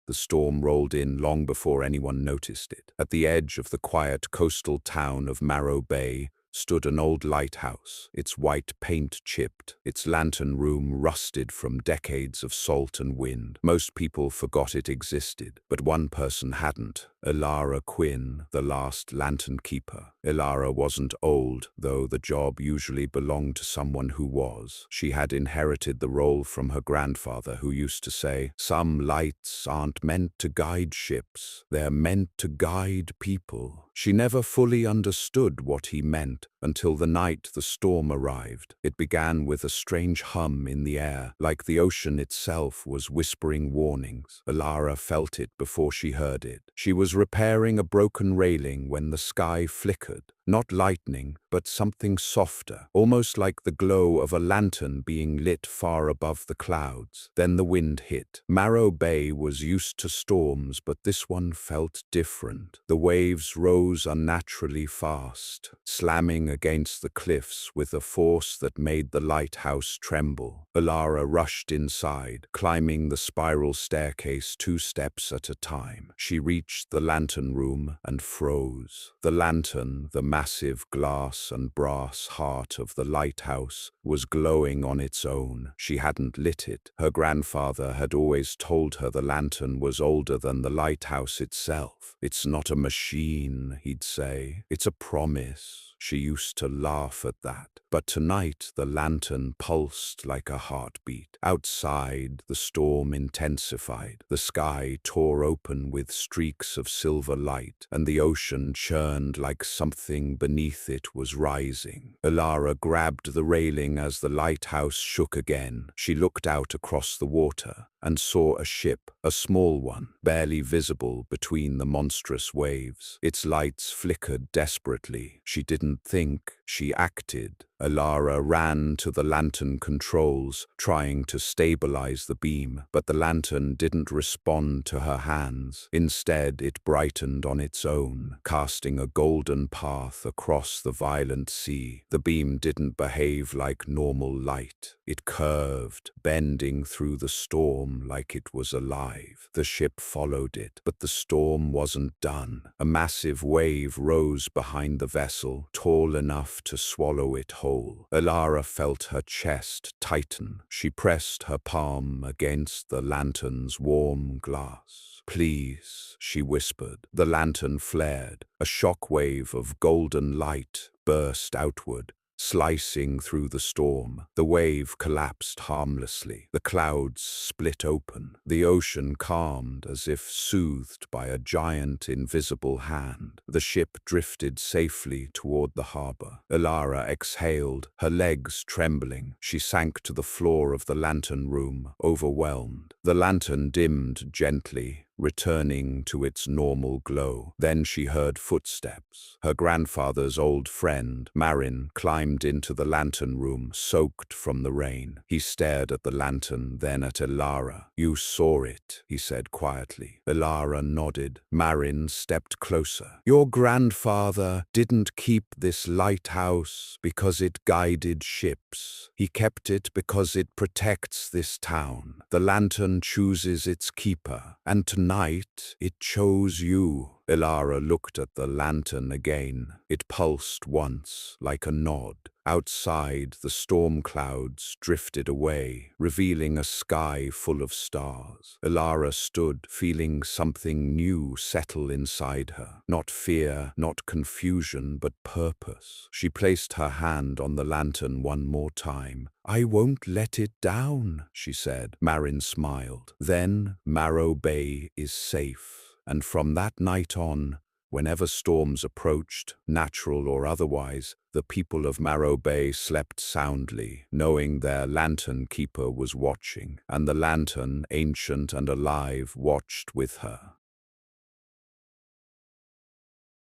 The storm rolled in long before anyone noticed it. At the edge of the quiet coastal town of Marrow Bay stood an old lighthouse, its white paint chipped, its lantern room rusted from decades of salt and wind. Most people forgot it existed, but one person hadn't. Elara Quinn, the last lantern keeper. Elara wasn't old, though the job usually belonged to someone who was. She had inherited the role from her grandfather, who used to say, "Some lights aren't meant to guide ships, they're meant to guide people." She never fully understood what he meant until the night the storm arrived. It began with a strange hum in the air, like the ocean itself was whispering warnings. Elara felt it before she heard it. She was repairing a broken railing when the sky flickered. Not lightning, but something softer, almost like the glow of a lantern being lit far above the clouds. Then the wind hit. Marrow Bay was used to storms, but this one felt different. The waves rose unnaturally fast, slamming against the cliffs with a force that made the lighthouse tremble. Elara rushed inside, climbing the spiral staircase 2 steps at a time. She reached the lantern room and froze. The lantern, the massive glass and brass heart of the lighthouse, was glowing on its own. She hadn't lit it. Her grandfather had always told her the lantern was older than the lighthouse itself. "It's not a machine," he'd say. "It's a promise." She used to laugh at that. But tonight the lantern pulsed like a heartbeat. Outside, the storm intensified. The sky tore open with streaks of silver light, and the ocean churned like something beneath it was rising. Elara grabbed the railing as the lighthouse shook again. She looked out across the water and saw a ship, a small one, barely visible between the monstrous waves. Its lights flickered desperately. She didn't think, she acted. Elara ran to the lantern controls, trying to stabilize the beam, but the lantern didn't respond to her hands. Instead, it brightened on its own, casting a golden path across the violent sea. The beam didn't behave like normal light. It curved, bending through the storm like it was alive. The ship followed it, but the storm wasn't done. A massive wave rose behind the vessel, tall enough to swallow it whole. Elara felt her chest tighten. She pressed her palm against the lantern's warm glass. "Please," she whispered. The lantern flared. A shockwave of golden light burst outward, slicing through the storm. The wave collapsed harmlessly. The clouds split open. The ocean calmed as if soothed by a giant invisible hand. The ship drifted safely toward the harbor. Elara exhaled, her legs trembling. She sank to the floor of the lantern room, overwhelmed. The lantern dimmed gently, returning to its normal glow. Then she heard footsteps. Her grandfather's old friend, Marin, climbed into the lantern room, soaked from the rain. He stared at the lantern, then at Elara. "You saw it," he said quietly. Elara nodded. Marin stepped closer. "Your grandfather didn't keep this lighthouse because it guided ships. He kept it because it protects this town. The lantern chooses its keeper, and tonight it chose you." Elara looked at the lantern again. It pulsed once, like a nod. Outside, the storm clouds drifted away, revealing a sky full of stars. Elara stood, feeling something new settle inside her. Not fear, not confusion, but purpose. She placed her hand on the lantern one more time. "I won't let it down," she said. Marin smiled. "Then Marrow Bay is safe." And from that night on, whenever storms approached, natural or otherwise, the people of Marrow Bay slept soundly, knowing their lantern keeper was watching, and the lantern, ancient and alive, watched with her.